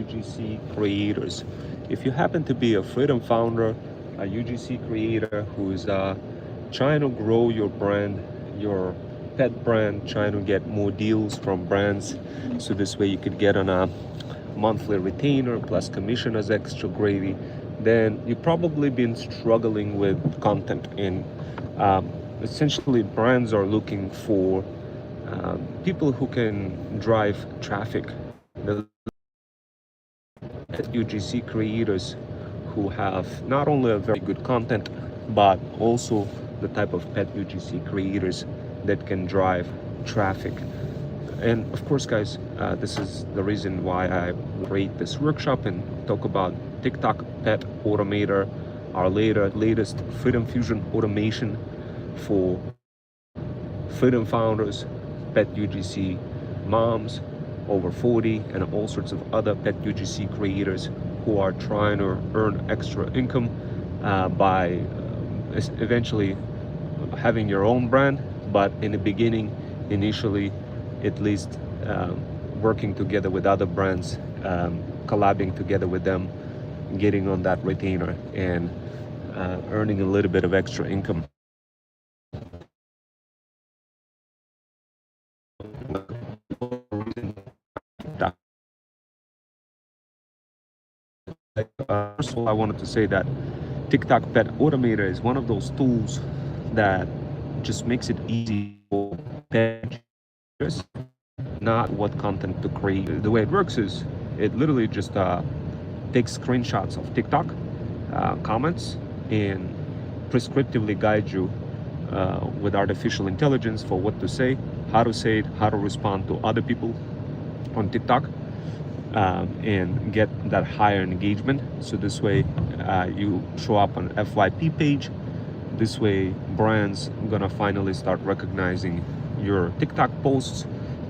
UGC creators. If you happen to be a freedom founder, a UGC creator who's trying to grow your brand, your pet brand, trying to get more deals from brands, so this way you could get on a monthly retainer plus commission as extra gravy, then you've probably been struggling with content. And essentially brands are looking for people who can drive traffic. The UGC creators who have not only a very good content, but also the type of pet UGC creators that can drive traffic. And of course, guys, this is the reason why I create this workshop and talk about TikTok Pet Automator, our latest Freedom Fusion automation for freedom founders, pet UGC moms over 40, and all sorts of other pet UGC creators who are trying to earn extra income by eventually having your own brand, but in the beginning, initially, at least working together with other brands, collabing together with them, getting on that retainer and earning a little bit of extra income. First of all, I wanted to say that TikTok Pet Automator is one of those tools that just makes it easy for pet creators, not what content to create. The way it works is it literally just takes screenshots of TikTok comments and prescriptively guides you with artificial intelligence for what to say, how to say it, how to respond to other people on TikTok, and get that higher engagement. So this way you show up on FYP page. This way brands are gonna finally start recognizing your TikTok posts,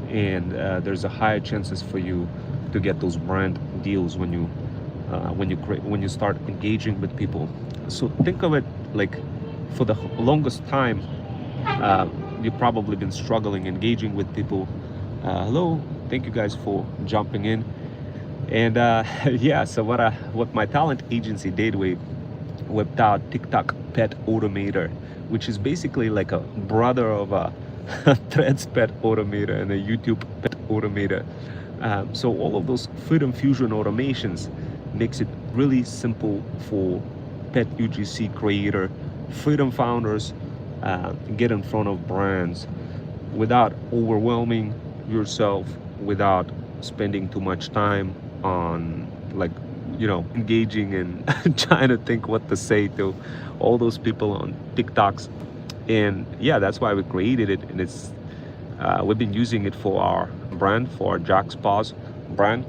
and there's a higher chances for you to get those brand deals when you start engaging with people. So think of it like, for the longest time you've probably been struggling engaging with people. Hello, thank you guys for jumping in. And yeah, so what my talent agency did, we whipped out TikTok Pet Automator, which is basically like a brother of a Threads Pet Automator and a YouTube Pet Automator. So all of those Freedom Fusion automations makes it really simple for pet UGC creator, freedom founders, get in front of brands without overwhelming yourself, without spending too much time on, like, engaging and trying to think what to say to all those people on TikToks. And yeah, that's why we created it. And it's we've been using it for our brand, for our Jack's Paws brand.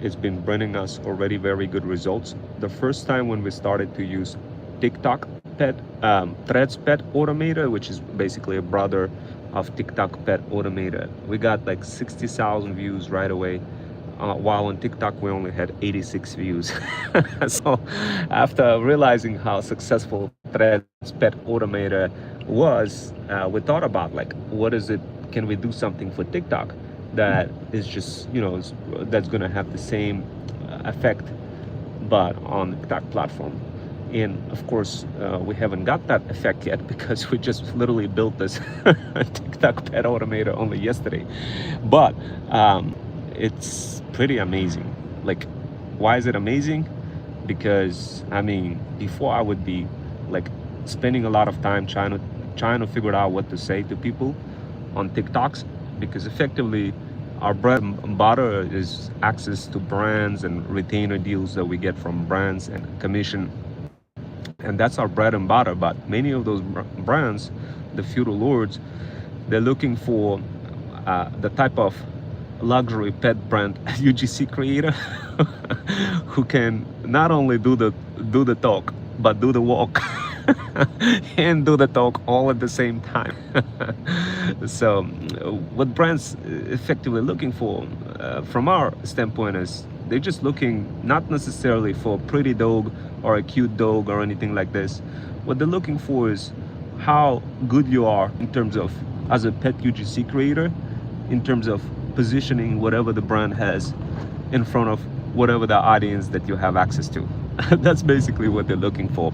It's been bringing us already very good results. The first time when we started to use TikTok Threads Pet Automator, which is basically a brother of TikTok Pet Automator, we got like 60,000 views right away, while on TikTok we only had 86 views. So after realizing how successful Threads Pet Automator was, we thought about, like, what is it, can we do something for TikTok that is just, that's gonna have the same effect but on the TikTok platform. And of course, we haven't got that effect yet, because we just literally built this TikTok Pet Automator only yesterday. But it's pretty amazing. Like, why is it amazing? Because I mean, before I would be like spending a lot of time trying to figure out what to say to people on TikToks, because effectively our bread and butter is access to brands and retainer deals that we get from brands and commission. And that's our bread and butter. But many of those brands, the feudal lords, they're looking for the type of luxury pet brand UGC creator who can not only do the talk, but do the walk and do the talk all at the same time. So what brands effectively looking for, from our standpoint, is they're just looking not necessarily for a pretty dog or a cute dog or anything like this. What they're looking for is how good you are in terms of, as a pet UGC creator, in terms of positioning whatever the brand has in front of whatever the audience that you have access to. That's basically what they're looking for.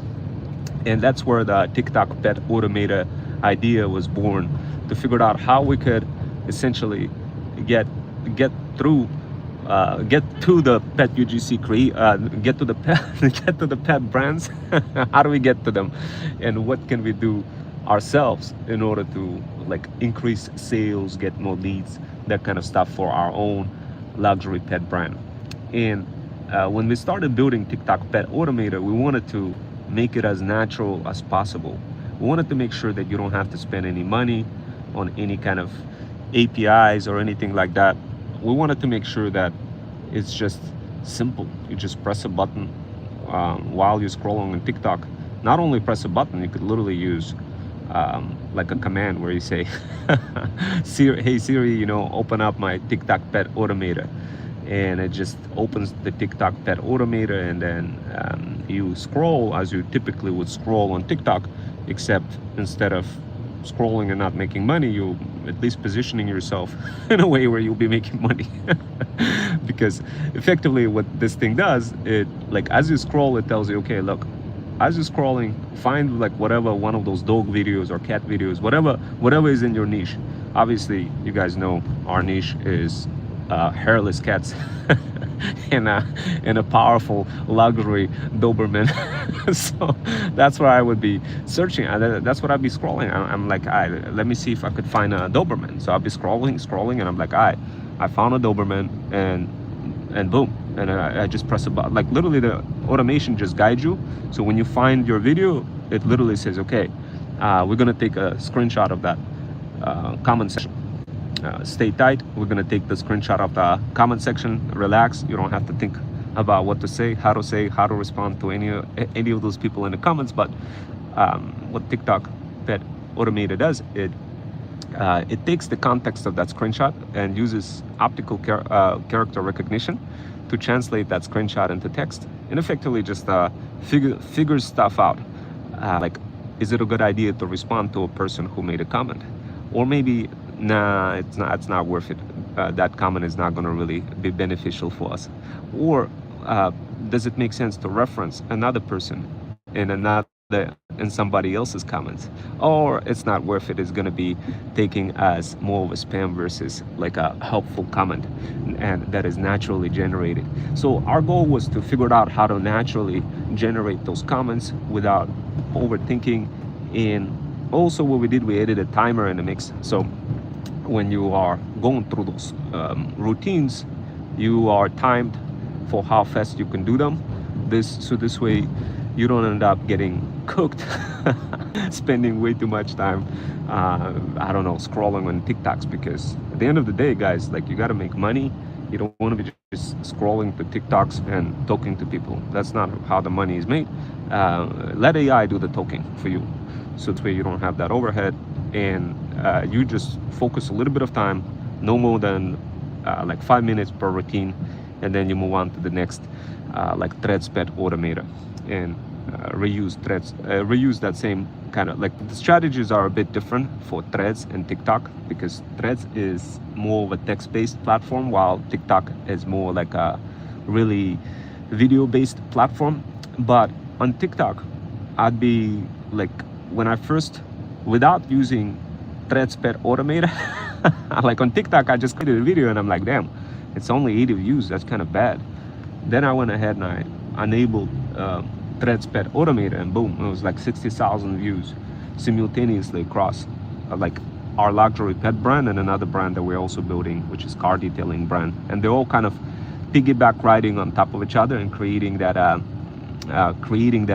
And that's where the TikTok Pet Automator idea was born, to figure out how we could essentially get through get to the pet UGC get to the pet get to the pet brands. How do we get to them, and what can we do ourselves in order to like increase sales, get more leads, that kind of stuff for our own luxury pet brand. And when we started building TikTok Pet Automator, we wanted to make it as natural as possible. We wanted to make sure that you don't have to spend any money on any kind of APIs or anything like that. We wanted to make sure that it's just simple. You just press a button while you're scrolling on TikTok. Not only press a button, you could literally use like a command where you say, Siri, hey Siri, you know, open up my TikTok Pet Automator. And it just opens the TikTok Pet Automator, and then you scroll as you typically would scroll on TikTok, except instead of scrolling and not making money, you at least positioning yourself in a way where you'll be making money. Because effectively what this thing does, it like as you scroll, it tells you, okay, look, as you're scrolling, find like whatever one of those dog videos or cat videos, whatever is in your niche. Obviously, you guys know our niche is hairless cats and a powerful luxury Doberman. So that's where I would be searching. That's what I'd be scrolling. I'm like, let me see if I could find a Doberman. So I'll be scrolling, and I'm like, I found a Doberman, and boom, and I just press a button. Like literally, the automation just guides you. So when you find your video, it literally says, okay, we're gonna take a screenshot of that comment section. Stay tight. We're gonna take the screenshot of the comment section. Relax. You don't have to think about what to say, how to respond to any of those people in the comments. But what TikTok Pet Automator does, it takes the context of that screenshot and uses optical character recognition to translate that screenshot into text, and effectively just figures stuff out. Like, is it a good idea to respond to a person who made a comment? Or maybe, nah, it's not worth it. That comment is not going to really be beneficial for us. Or does it make sense to reference another person in somebody else's comments? Or it's not worth it. It's going to be taking as more of a spam versus like a helpful comment, and that is naturally generated. So our goal was to figure out how to naturally generate those comments without overthinking. And also what we did, we added a timer in the mix. So when you are going through those routines, you are timed for how fast you can do them. This way you don't end up getting cooked, spending way too much time, I don't know, scrolling on TikToks. Because at the end of the day, guys, like, you got to make money. You don't want to be just scrolling to TikToks and talking to people. That's not how the money is made. Let AI do the talking for you. So this way you don't have that overhead, and you just focus a little bit of time, no more than like 5 minutes per routine, and then you move on to the next, like Threads Pet Automator, and reuse that same kind of, like, the strategies are a bit different for Threads and TikTok, because Threads is more of a text-based platform, while TikTok is more like a really video-based platform. But on TikTok, I'd be like, when I first, without using Threads Pet Automator, like on TikTok, I just created a video and I'm like, damn, it's only 80 views. That's kind of bad. Then I went ahead and I enabled Threads Pet Automator, and boom, it was like 60,000 views simultaneously across like our luxury pet brand and another brand that we're also building, which is car detailing brand. And they're all kind of piggyback riding on top of each other and creating that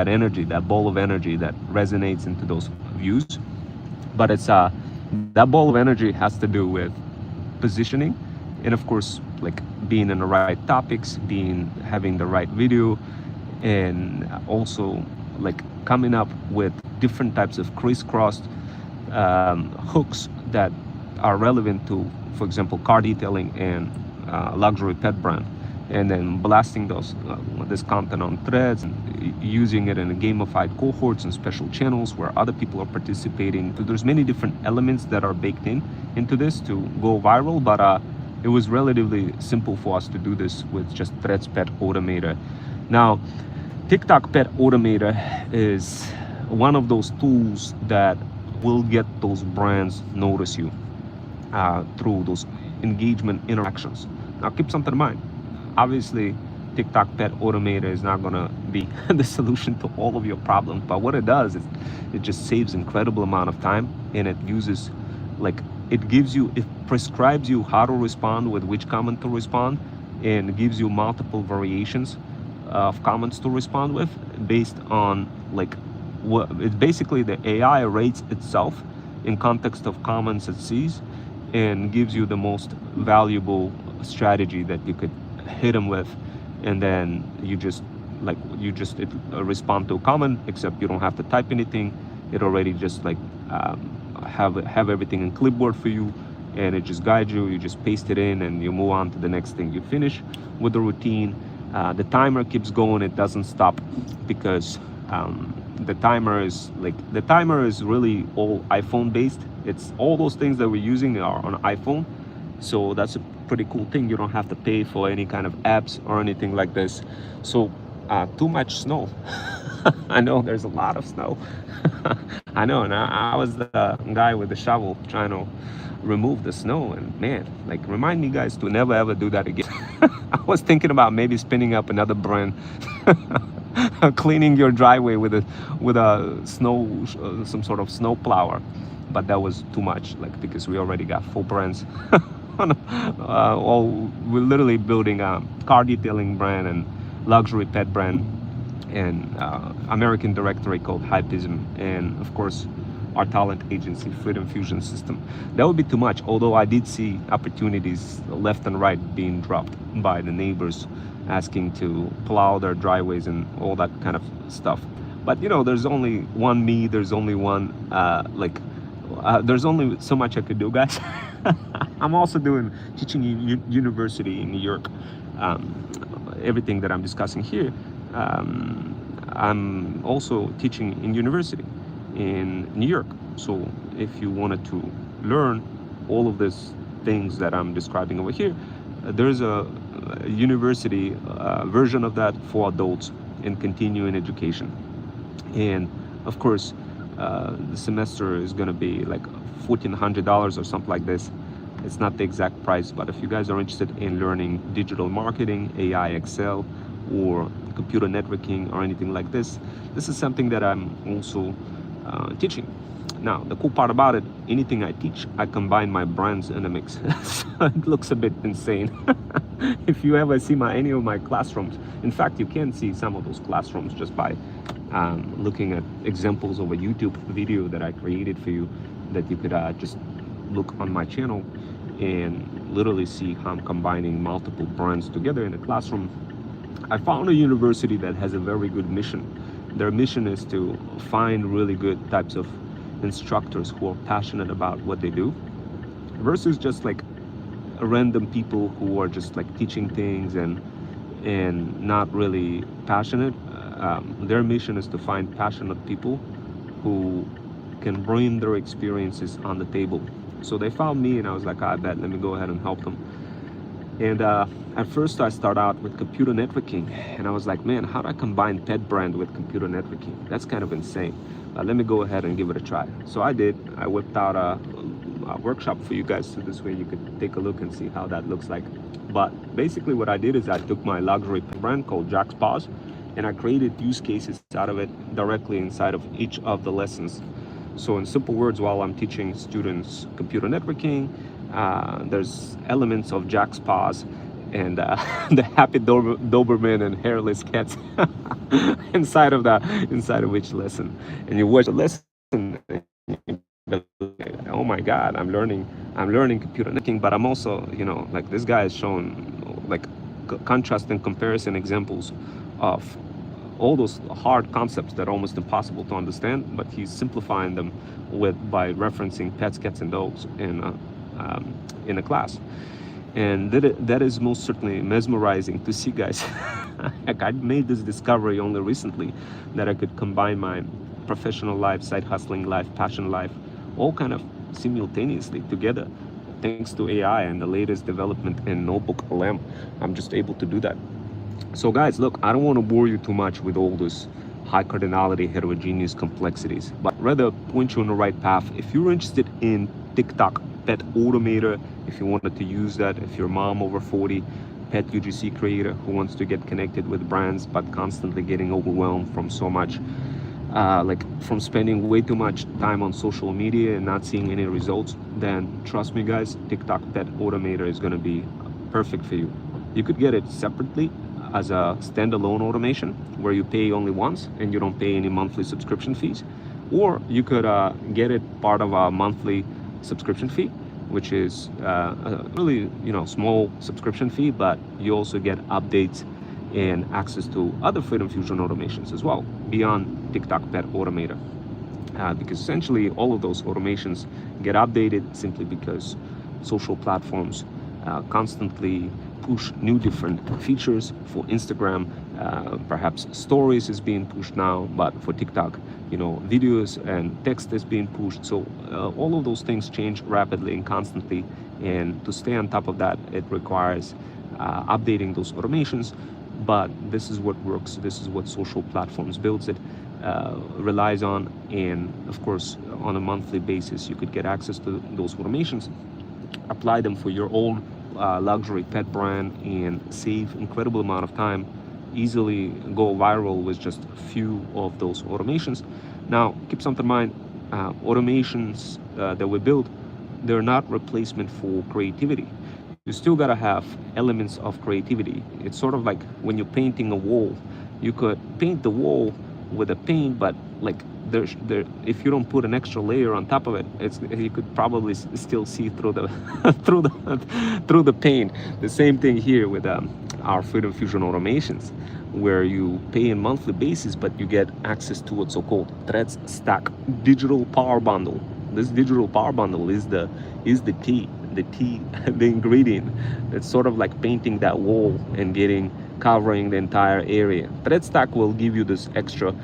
energy, that ball of energy that resonates into those views. But it's that ball of energy has to do with positioning, and of course, like, being in the right topics, having the right video, and also like coming up with different types of crisscrossed hooks that are relevant to, for example, car detailing and luxury pet brand, and then blasting this content on Threads and using it in a gamified cohorts and special channels where other people are participating. So there's many different elements that are baked into this to go viral. But it was relatively simple for us to do this with just Threads Pet Automator. Now, TikTok Pet Automator is one of those tools that will get those brands notice you through those engagement interactions. Now, keep something in mind. Obviously, TikTok Pet Automator is not gonna be the solution to all of your problems, but what it does is it just saves incredible amount of time, and it uses, like, it prescribes you how to respond, with which comment to respond, and gives you multiple variations of comments to respond with based on, like, what it's basically the AI rates itself in context of comments it sees, and gives you the most valuable strategy that you could hit them with, and then you just respond to a comment, except you don't have to type anything. It already just like have everything in clipboard for you, and it just guides you. You just paste it in and you move on to the next thing. You finish with the routine. The timer keeps going, it doesn't stop, because the timer is really all iPhone based. It's all those things that we're using are on iPhone, so that's a pretty cool thing. You don't have to pay for any kind of apps or anything like this. So too much snow. I know there's a lot of snow. I know, and I was the guy with the shovel trying to remove the snow, and man, like, remind me guys to never ever do that again. I was thinking about maybe spinning up another brand, cleaning your driveway with a snow some sort of snow plower, but that was too much, like, because we already got 4 brands. We're literally building a car detailing brand and luxury pet brand, and American directory called Hypism, and of course our talent agency, Freedom Fusion System. That would be too much, although I did see opportunities left and right being dropped by the neighbors asking to plow their driveways and all that kind of stuff. But you know, there's only one me, there's only one there's only so much I could do, guys. I'm also teaching university in New York. Everything that I'm discussing here, I'm also teaching in university in New York. So if you wanted to learn all of these things that I'm describing over here, there's a university version of that for adults in continuing education. And of course, the semester is going to be like $1,400 or something like this. It's not the exact price, but if you guys are interested in learning digital marketing, AI, Excel, or computer networking or anything like this, this is something that I'm also teaching. Now, the cool part about it, anything I teach, I combine my brands in the mix. So it looks a bit insane. If you ever see any of my classrooms, in fact, you can see some of those classrooms just by looking at examples of a YouTube video that I created for you, that you could just look on my channel and literally see how I'm combining multiple brands together in a classroom. I found a university that has a very good mission. Their mission is to find really good types of instructors who are passionate about what they do, versus just like random people who are just like teaching things and not really passionate. Their mission is to find passionate people who can bring their experiences on the table. So they found me, and I was like, I bet, let me go ahead and help them. And at first I started out with computer networking, and I was like, man, how do I combine pet brand with computer networking? That's kind of insane. Let me go ahead and give it a try. So I did. I whipped out a workshop for you guys, so this way you could take a look and see how that looks like. But basically what I did is I took my luxury brand called Jack's Paws, and I created use cases out of it directly inside of each of the lessons. So in simple words, while I'm teaching students computer networking, there's elements of Jack's Paws and the happy Doberman and hairless cats inside of which lesson. And you watch the lesson, and you be like, oh my God, I'm learning computer networking, but I'm also, you know, like, this guy has shown like contrast and comparison examples of all those hard concepts that are almost impossible to understand, but he's simplifying them by referencing pets, cats, and dogs in a class. And that is most certainly mesmerizing to see, guys. Like, I made this discovery only recently, that I could combine my professional life, side hustling life, passion life, all kind of simultaneously together thanks to AI and the latest development in notebook LM, I'm just able to do that. So guys, look, I don't want to bore you too much with all this high cardinality, heterogeneous complexities, but rather point you on the right path. If you're interested in TikTok Pet Automator, if you wanted to use that, if you're a mom over 40, pet UGC creator who wants to get connected with brands but constantly getting overwhelmed from so much, from spending way too much time on social media and not seeing any results, then trust me guys, TikTok Pet Automator is going to be perfect for you. You could get it separately as a standalone automation where you pay only once and you don't pay any monthly subscription fees, or you could get it part of a monthly subscription fee, which is a really small subscription fee, but you also get updates and access to other Freedom Fusion automations as well beyond TikTok Pet Automator, because essentially all of those automations get updated simply because social platforms constantly push new different features. For Instagram, perhaps stories is being pushed now, but for TikTok, videos and text is being pushed. So all of those things change rapidly and constantly, and to stay on top of that, it requires updating those automations. But this is what works, this is what social platforms builds it, relies on, and of course on a monthly basis you could get access to those automations, apply them for your own luxury pet brand, and save incredible amount of time, easily go viral with just a few of those automations. Now keep something in mind, automations that we build, they're not replacement for creativity. You still gotta have elements of creativity. It's sort of like when you're painting a wall. You could paint the wall with a paint, but if you don't put an extra layer on top of it, you could probably still see through the through the paint. The same thing here with our Freedom Fusion automations, where you pay on monthly basis, but you get access to what's so-called Threads Stack Digital Power Bundle. This digital power bundle is the key, the ingredient. It's sort of like painting that wall and covering the entire area. Thread Stack will give you this extra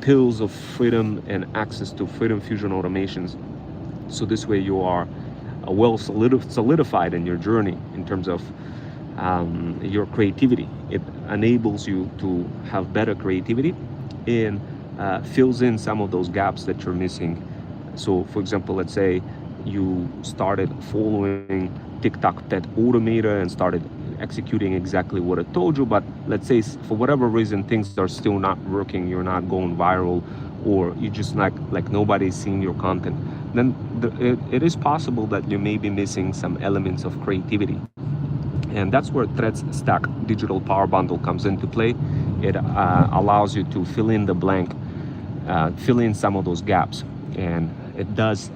pills of freedom and access to Freedom Fusion automations. So this way you are well solidified in your journey in terms of your creativity. It enables you to have better creativity and fills in some of those gaps that you're missing. So for example, let's say you started following TikTok Pet Automator and started executing exactly what it told you, but let's say for whatever reason things are still not working, you're not going viral, or you just like nobody's seeing your content, then it is possible that you may be missing some elements of creativity. And that's where Threads Stack Digital Power Bundle comes into play. It allows you to fill in the blank, fill in some of those gaps, and it does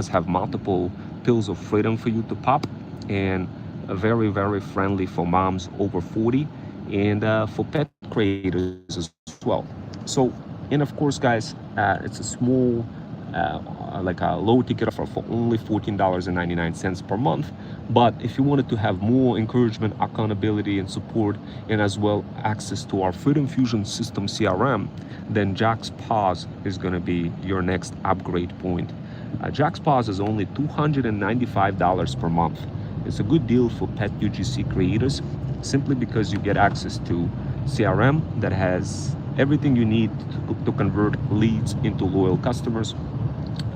have multiple pills of freedom for you to pop, and very, very friendly for moms over 40 and for pet creators as well. So, and of course guys, it's a small like a low ticket offer for only $14.99 per month. But if you wanted to have more encouragement, accountability and support, and as well access to our Freedom Fusion system CRM, then Jack's Pause is going to be your next upgrade point. Jack's Pause is only $295 per month. It's a good deal for pet UGC creators, simply because you get access to CRM that has everything you need to convert leads into loyal customers.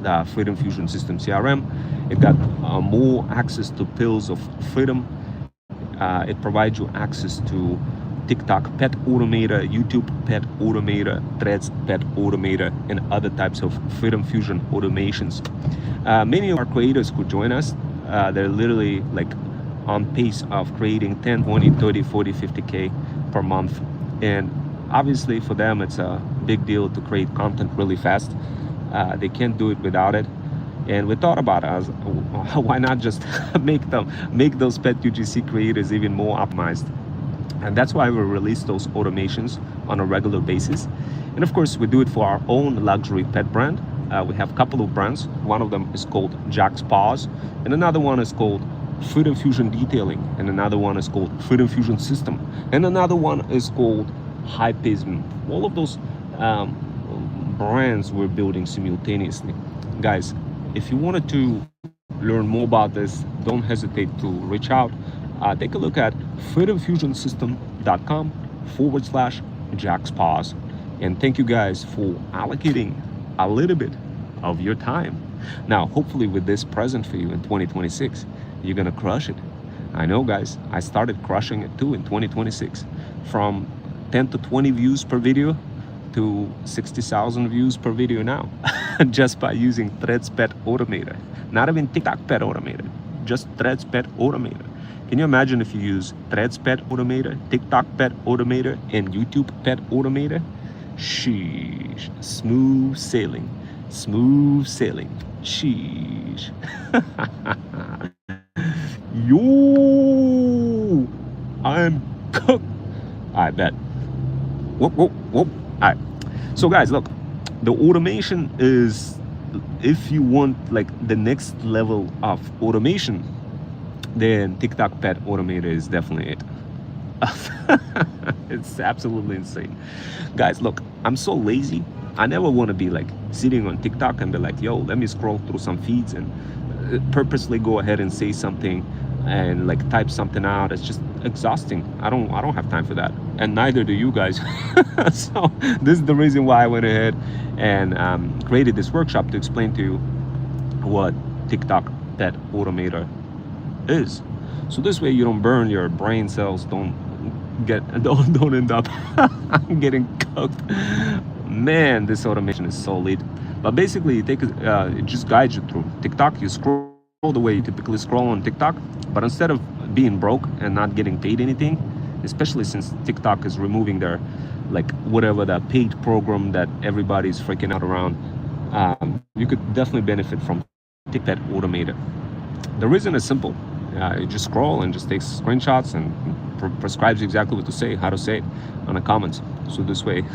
The Freedom Fusion System CRM, it got more access to pills of freedom. It provides you access to TikTok Pet Automator, YouTube Pet Automator, Threads Pet Automator, and other types of Freedom Fusion automations. Many of our creators who join us, they're literally like on pace of creating 10, 20, 30, 40, 50K per month. And obviously for them, it's a big deal to create content really fast. They can't do it without it. And we thought about it, why not just make those pet UGC creators even more optimized? And that's why we release those automations on a regular basis. And of course, we do it for our own luxury pet brand. We have a couple of brands. One of them is called Jack's Paws, and another one is called Freedom Fusion Detailing, and another one is called Freedom Fusion System, and another one is called Hypism. All of those brands we're building simultaneously. Guys, if you wanted to learn more about this, don't hesitate to reach out. Take a look at freedomfusionsystem.com/JacksPause. And thank you guys for allocating a little bit of your time. Now, hopefully with this present for you in 2026, you're gonna crush it. I know, guys, I started crushing it too in 2026. From 10 to 20 views per video to 60,000 views per video now, just by using Threads Pet Automator. Not even TikTok Pet Automator, just Threads Pet Automator. Can you imagine if you use Threads Pet Automator, TikTok Pet Automator, and YouTube Pet Automator? Sheesh, smooth sailing, smooth sailing, sheesh. Yo, I'm cooked. I bet. Whoop, whoop, whoop. All right. So guys, look, the automation is, if you want like the next level of automation, then TikTok Pet Automator is definitely it. It's absolutely insane. Guys, look, I'm so lazy. I never want to be like sitting on TikTok and be like, yo, let me scroll through some feeds and purposely go ahead and say something and like type something out. It's just exhausting. I don't have time for that, and neither do you guys. So this is the reason why I went ahead and created this workshop to explain to you what TikTok Pet Automator is. So this way you don't burn your brain cells, don't end up getting cooked. Man, this automation is solid. But basically it just guides you through TikTok. You scroll the way you typically scroll on TikTok, but instead of being broke and not getting paid anything, especially since TikTok is removing their like whatever that paid program that everybody's freaking out around, you could definitely benefit from TikTok Pet Automator. The reason is simple. You just scroll and just takes screenshots and prescribes you exactly what to say, how to say it on the comments. So this way,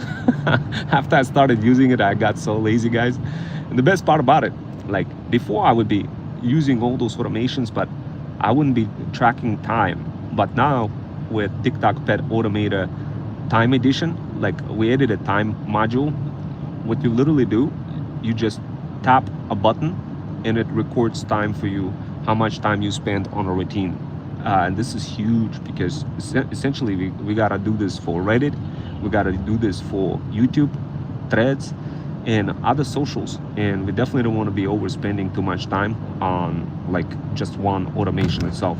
after I started using it, I got so lazy, guys. And the best part about it, like before I would be using all those automations, but I wouldn't be tracking time. But now with TikTok Pet Automator Time Edition, like we added a time module. What you literally do, you just tap a button and it records time for you, how much time you spend on a routine. And this is huge because essentially we gotta do this for Reddit, we gotta do this for YouTube, Threads, and other socials, and we definitely don't want to be overspending too much time on like just one automation itself.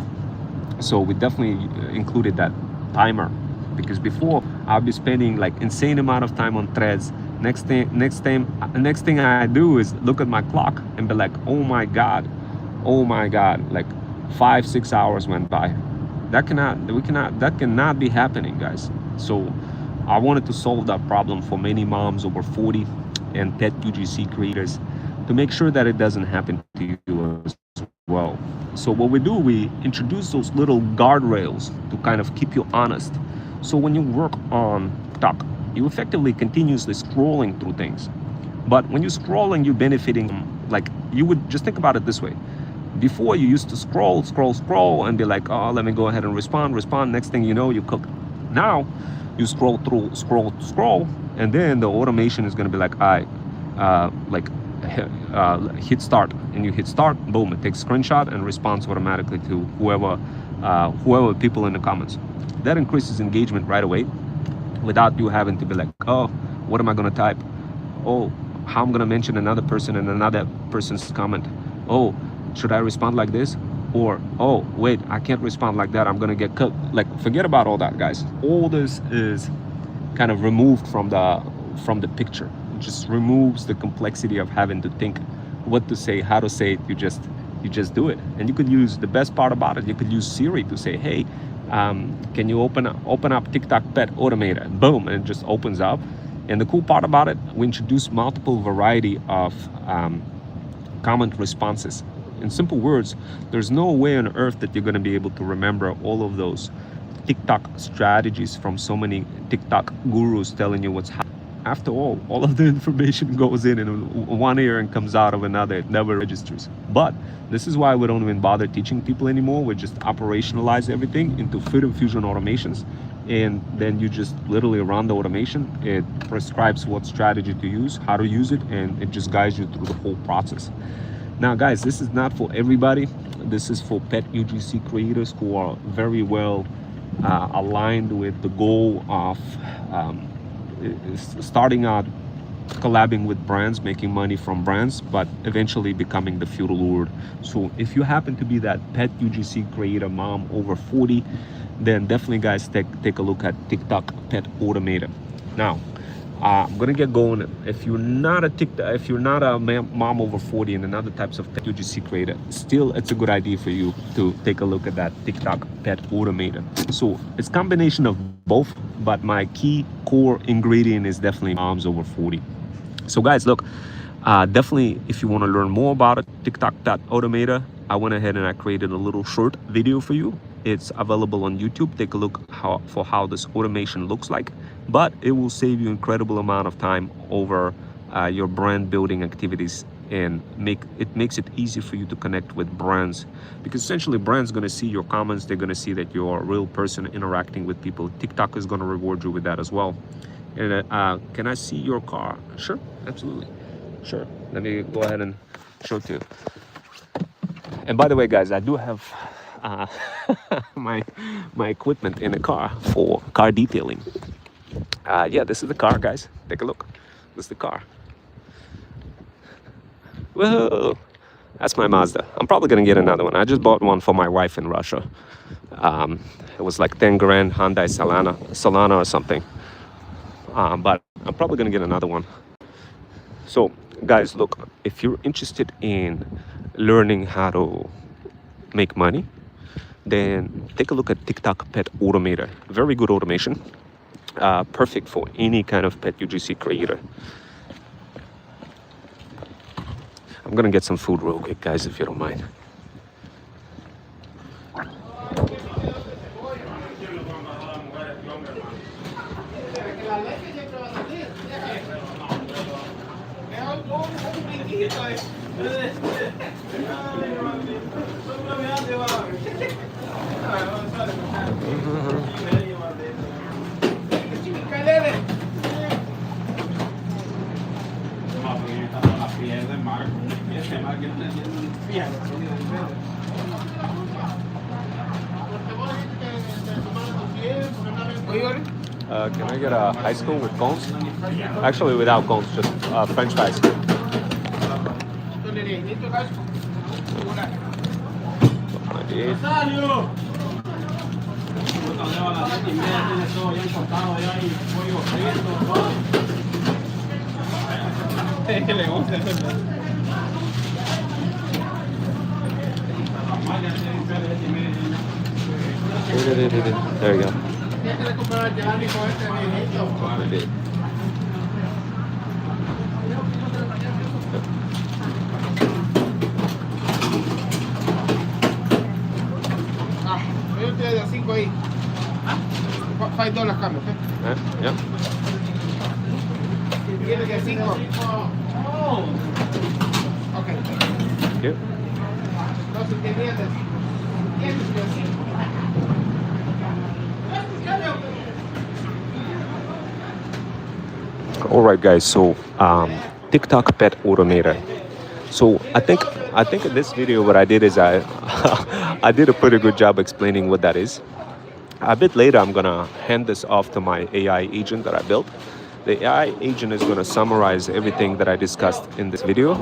So we definitely included that timer, because before I'll be spending like insane amount of time on Threads. Next thing I do is look at my clock and be like, oh my god, like 5-6 hours went by. That cannot be happening, guys. So I wanted to solve that problem for many moms over 40 and pet UGC creators, to make sure that it doesn't happen to you as well. So what we do, we introduce those little guardrails to kind of keep you honest. So when you work on TikTok, you effectively continuously scrolling through things. But when you're scrolling, you're benefiting, like you would just think about it this way. Before you used to scroll and be like, oh, let me go ahead and respond. Next thing you know, you cook. Now you scroll, and then the automation is going to be like, all right, hit start, and you hit start, boom, it takes a screenshot and responds automatically to whoever people in the comments. That increases engagement right away without you having to be like, oh, what am I going to type? Oh, how I'm going to mention another person in another person's comment? Oh, should I respond like this? Or, oh, wait, I can't respond like that, I'm gonna get cooked. Like, forget about all that, guys. All this is kind of removed from the picture. It just removes the complexity of having to think what to say, how to say it. You just do it. And you could use, the best part about it, you could use Siri to say, hey, can you open up TikTok Pet Automator? Boom, and it just opens up. And the cool part about it, we introduce multiple variety of comment responses. In simple words, there's no way on earth that you're going to be able to remember all of those TikTok strategies from so many TikTok gurus telling you what's happening. After all of the information goes in one ear and comes out of another. It never registers. But this is why we don't even bother teaching people anymore. We just operationalize everything into Freedom Fusion automations, and then you just literally run the automation. It prescribes what strategy to use, how to use it, and it just guides you through the whole process. Now, guys, this is not for everybody. This is for pet UGC creators who are very well aligned with the goal of starting out collabing with brands, making money from brands, but eventually becoming the feudal lord. So if you happen to be that pet UGC creator mom over 40, then definitely, guys, take a look at TikTok Pet Automator. Now, I'm gonna get going. If you're not a mom over 40 and another types of pet UGC creator, still it's a good idea for you to take a look at that TikTok Pet Automator. So it's a combination of both, but my key core ingredient is definitely moms over 40. So guys, look, definitely if you want to learn more about it, TikTok Pet Automator, I went ahead and I created a little short video for you. It's available on YouTube. Take a look for how this automation looks like, but it will save you incredible amount of time over your brand building activities, and makes it easy for you to connect with brands, because essentially brands going to see your comments. They're going to see that you're a real person interacting with people. TikTok is going to reward you with that as well. And can I see your car? Sure, absolutely, sure. Let me go ahead and show it to you. And by the way, guys, I do have my equipment in the car for car detailing. Yeah, this is the car, guys. Take a look. This is the car. Whoa, that's my Mazda. I'm probably gonna get another one. I just bought one for my wife in Russia. It was like 10 grand, Hyundai Solana or something. But I'm probably gonna get another one. So guys, look, if you're interested in learning how to make money, then take a look at TikTok Pet Automator. Very good automation, perfect for any kind of pet UGC creator. I'm gonna get some food real quick, guys, if you don't mind. Can I get a high school with cones? Actually, without cones, just French fries. There you go. $5 cambio, ¿ok? Yeah. ¿Tienes de 5? Ok. Yeah. Entonces tienes de 5. All right, guys. So TikTok Pet Automator. So I think in this video what I did is I I did a pretty good job explaining what that is. A bit later, I'm gonna hand this off to my AI agent that I built. The AI agent is gonna summarize everything that I discussed in this video,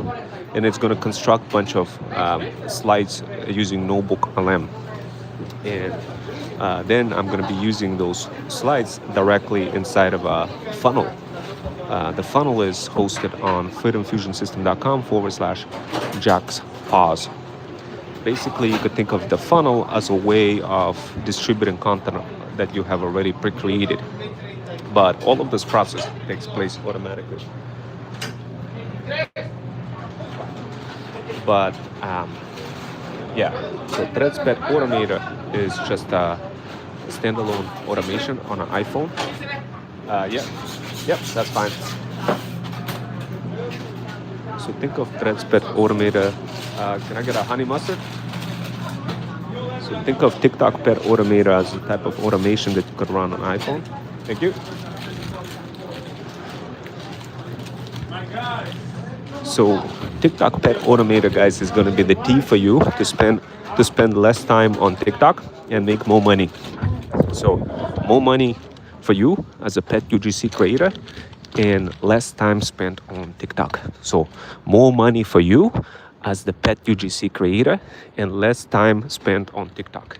and it's gonna construct a bunch of slides using Notebook LM. And then I'm gonna be using those slides directly inside of a funnel. The funnel is hosted on freedomfusionsystem.com/JacksPause. Basically, you could think of the funnel as a way of distributing content that you have already pre-created. But all of this process takes place automatically. But yeah, so Threads Pet Automator is just a standalone automation on an iPhone. Yep, that's fine. So think of Threads Pet Automator. Can I get a honey mustard? So think of TikTok Pet Automator as a type of automation that you could run on iPhone. Thank you. So TikTok Pet Automator, guys, is going to be the key for you to spend less time on TikTok and make more money. So more money for you as a pet UGC creator and less time spent on TikTok. So more money for you as the pet UGC creator and less time spent on TikTok.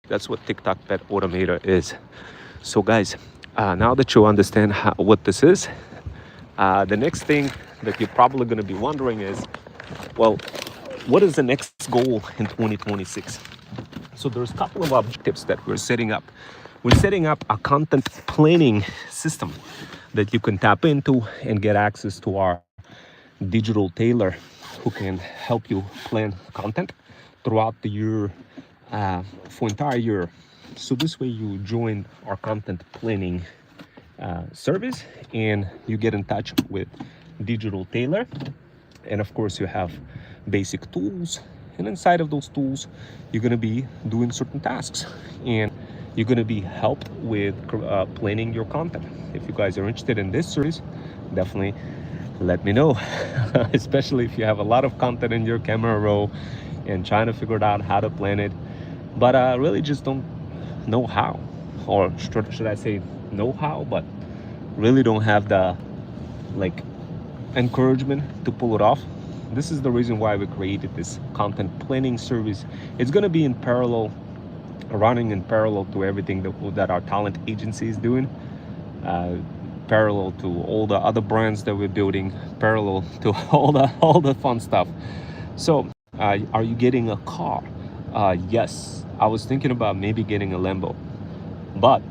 That's what TikTok Pet Automator is. So guys, now that you understand what this is, the next thing that you're probably going to be wondering is, well, what is the next goal in 2026? So there's a couple of objectives that we're setting up. We're setting up a content planning system that you can tap into and get access to our digital tailor who can help you plan content throughout the year, for entire year. So this way you join our content planning service and you get in touch with digital tailor, and of course you have basic tools, and inside of those tools you're going to be doing certain tasks and you're going to be helped with planning your content. If you guys are interested in this service, definitely let me know. Especially if you have a lot of content in your camera roll and trying to figure out how to plan it, but really just don't know how, or should I say know how, but really don't have the like encouragement to pull it off. This is the reason why we created this content planning service. It's going to be in parallel, running in parallel to everything that our talent agency is doing, parallel to all the other brands that we're building, parallel to all the fun stuff. So are you getting a car? Yes, I was thinking about maybe getting a Lambo, but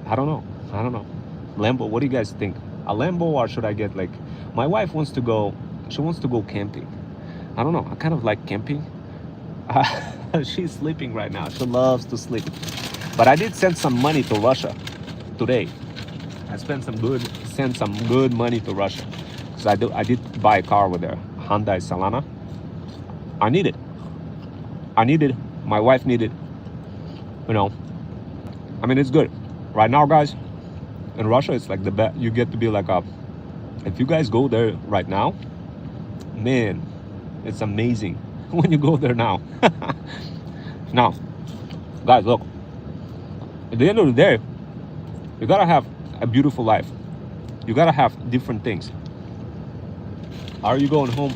I don't know. Lambo, what do you guys think? A Lambo, or should I get, like, my wife wants to go camping. I don't know, I kind of like camping. She's sleeping right now. She loves to sleep. But I did send some money to Russia today. I sent some good money to Russia. So I did buy a car with her, Hyundai Salana. I need it. My wife needed. I mean, it's good. Right now, guys, in Russia, it's like the best. You get to be like if you guys go there right now, man, it's amazing when you go there now. Now, guys, look, at the end of the day, you gotta have a beautiful life. You gotta have different things. Are you going home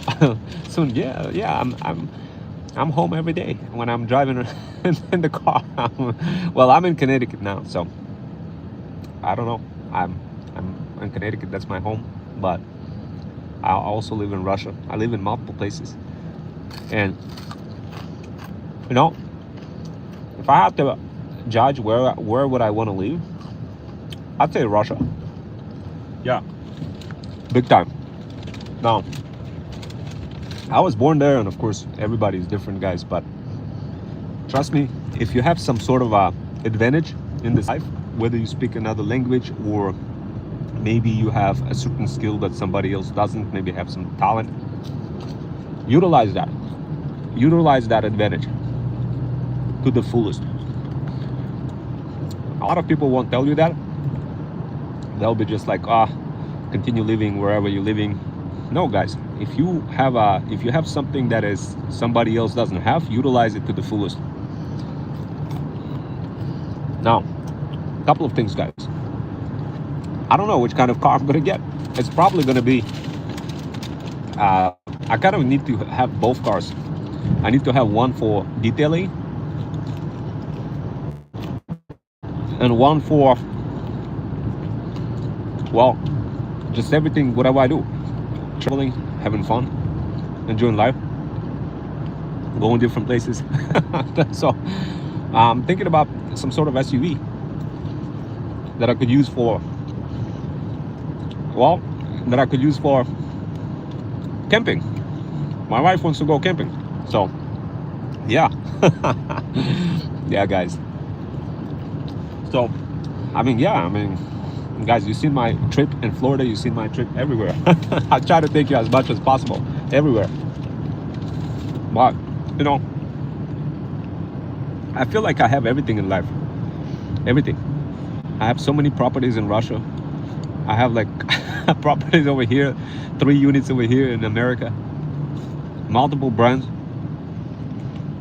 soon? Yeah, I'm home every day when I'm driving in the car. Well, I'm in Connecticut now, so I don't know. I'm in Connecticut. That's my home, but I also live in Russia. I live in multiple places, and if I had to judge where would I want to live, I'd say Russia. Yeah, big time. Now, I was born there, and of course, everybody's different, guys. But trust me, if you have some sort of advantage in this life, whether you speak another language or maybe you have a certain skill that somebody else doesn't, maybe have some talent, utilize that advantage to the fullest. A lot of people won't tell you that. They'll be just like, continue living wherever you're living. No, guys, if you have something that is somebody else doesn't have, utilize it to the fullest. Now, a couple of things, guys. I don't know which kind of car I'm gonna get. It's probably gonna be I kind of need to have both cars. I need to have one for detailing and one for, well, just everything, whatever I do. Traveling, having fun, enjoying life, going different places. So I'm thinking about some sort of SUV that I could use for, camping. My wife wants to go camping, so yeah. Yeah, guys. So guys, you've seen my trip in Florida, you've seen my trip everywhere. I try to take you as much as possible everywhere, but I feel like I have everything in life. Everything. I have so many properties in Russia. I have like properties over here, 3 units over here in America, multiple brands.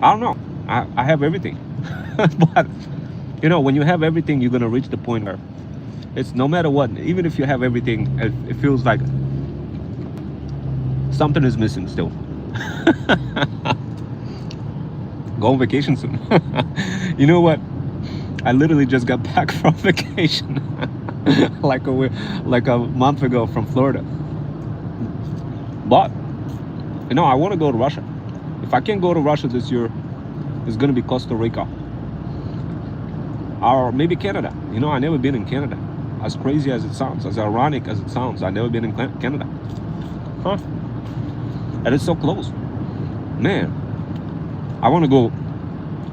I don't know. I have everything. But you know, when you have everything, you're gonna reach the point where it's no matter what, even if you have everything, it feels like something is missing still. Go on vacation soon. You know what? I literally just got back from vacation like a month ago from Florida. But you know, I want to go to Russia. If I can't go to Russia this year, it's gonna be Costa Rica or maybe Canada. You know, I never been in Canada. As crazy as it sounds, as ironic as it sounds, I never been in Canada. Huh? And it's so close. Man, I want to go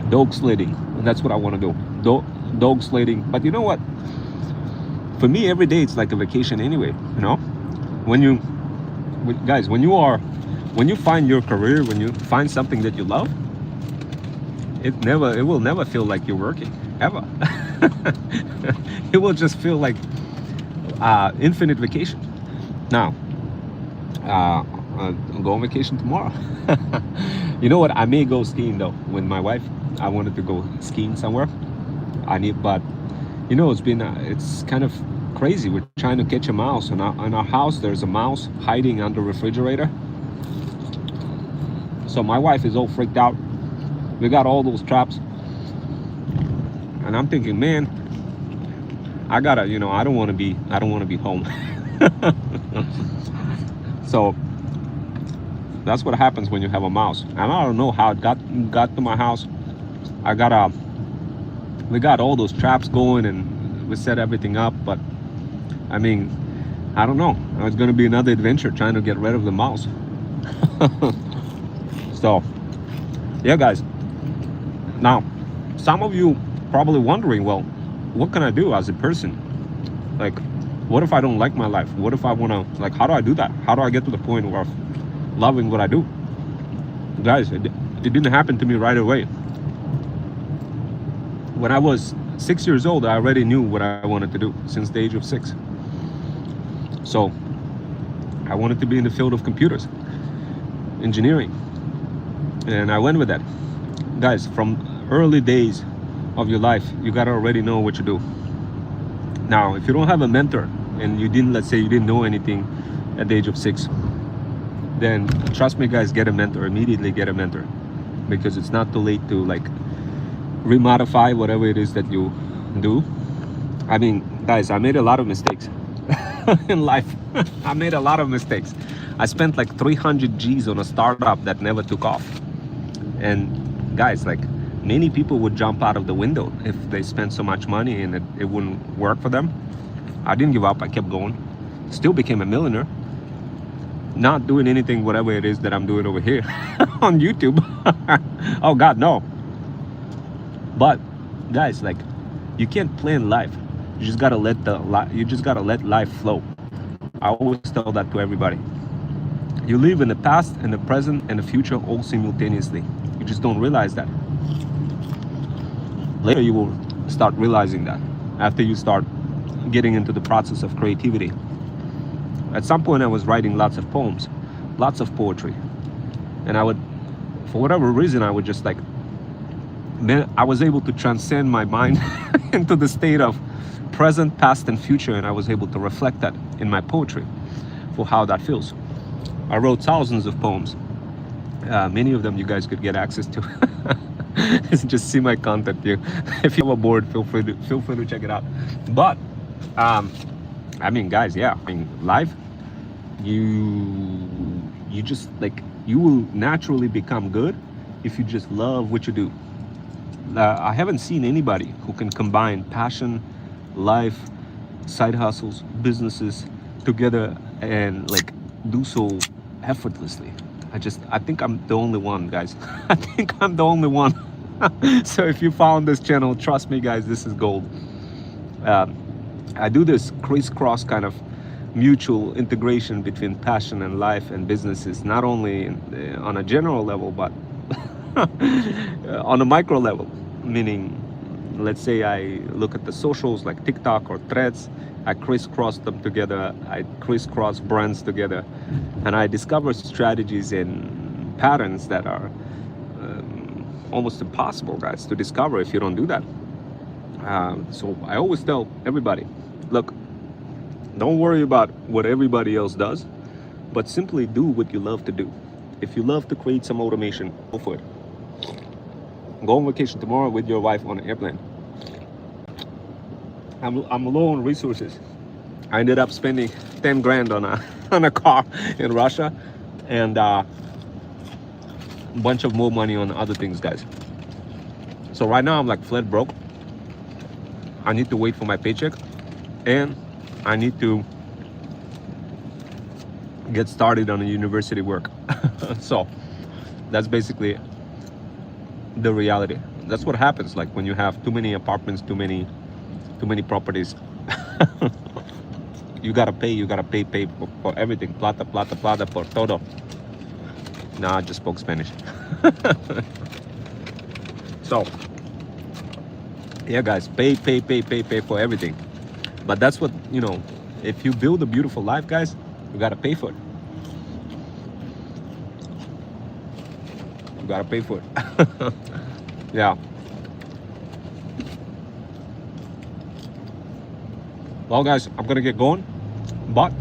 dog sledding. And that's what I want to do. Dog sledding. But you know what? For me, every day it's like a vacation anyway. You know, guys, when you find your career, when you find something that you love, it will never feel like you're working ever. It will just feel like infinite vacation. Now, I'll go on vacation tomorrow. You know what? I may go skiing though with my wife. I wanted to go skiing somewhere. But you know, it's kind of crazy. We're trying to catch a mouse. In our house, there's a mouse hiding under the refrigerator. So my wife is all freaked out. We got all those traps. And I'm thinking, man, I don't want to be home. So that's what happens when you have a mouse. And I don't know how it got to my house. We got all those traps going and we set everything up, but I mean, I don't know. It's gonna be another adventure trying to get rid of the mouse. So yeah, guys. Now, some of you probably wondering, well, what can I do as a person? Like, what if I don't like my life? What if I want to, like, how do I do that? How do I get to the point of loving what I do? Guys, it didn't happen to me right away. When I was 6 years old, I already knew what I wanted to do since the age of 6. So I wanted to be in the field of computers, engineering, and I went with that. Guys, from early days of your life, you gotta already know what you do. Now, if you don't have a mentor and let's say you didn't know anything at the age of 6, then trust me, guys, get a mentor. Immediately get a mentor, because it's not too late to like remodify whatever it is that you do. I mean, guys, I made a lot of mistakes in life. I made a lot of mistakes. I spent like 300 G's on a startup that never took off. And guys, like, many people would jump out of the window if they spent so much money and it wouldn't work for them. I didn't give up. I kept going. Still became a millionaire. Not doing anything, whatever it is that I'm doing over here on YouTube. Oh God, no. But guys, like, you can't plan life. You just gotta let life flow. I always tell that to everybody. You live in the past and the present and the future all simultaneously. You just don't realize that. Later you will start realizing that after you start getting into the process of creativity. At some point I was writing lots of poems, lots of poetry. And I would, for whatever reason, I would just like, then I was able to transcend my mind into the state of present, past, and future, and I was able to reflect that in my poetry for how that feels. I wrote thousands of poems. Many of them you guys could get access to. Just see my content here. If you're bored, feel free to check it out. But I mean, guys, yeah, I mean, life, you just like, you will naturally become good if you just love what you do. I haven't seen anybody who can combine passion, life, side hustles, businesses together and like do so effortlessly. I think I'm the only one, guys. I think I'm the only one. So if you found this channel, trust me, guys, this is gold. I do this crisscross kind of mutual integration between passion and life and businesses, not only on a general level, but on a micro level, meaning let's say I look at the socials like TikTok or Threads, I crisscross them together, I crisscross brands together, and I discover strategies and patterns that are almost impossible, guys, to discover if you don't do that. So I always tell everybody, look, don't worry about what everybody else does, but simply do what you love to do. If you love to create some automation, go for it. Go on vacation tomorrow with your wife on an airplane. I'm low on resources. I ended up spending 10 grand on a car in Russia, and a bunch of more money on other things, guys. So right now I'm like flat broke. I need to wait for my paycheck, and I need to get started on a university work. So that's basically the reality. That's what happens like when you have too many apartments, too many properties. You gotta pay for everything. Plata por todo. Nah, I just spoke Spanish. So yeah, guys, pay for everything. But that's what, you know, if you build a beautiful life, guys, you gotta pay for it. You gotta pay for it. Yeah. Well, guys, I'm gonna get going, but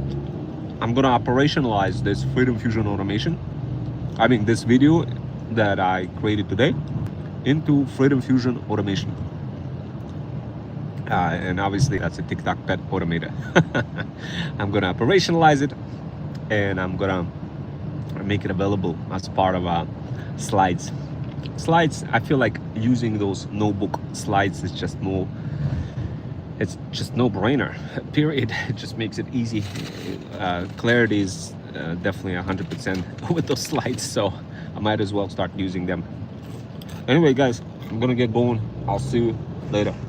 I'm gonna operationalize this Freedom Fusion automation. I mean, this video that I created today into Freedom Fusion automation. And obviously that's a TikTok pet automator. I'm gonna operationalize it, and I'm gonna make it available as part of slides. I feel like using those notebook slides is just no brainer, period. It just makes it easy. Clarity is definitely 100% with those slides, so I might as well start using them. Anyway, guys, I'm gonna get going. I'll see you later.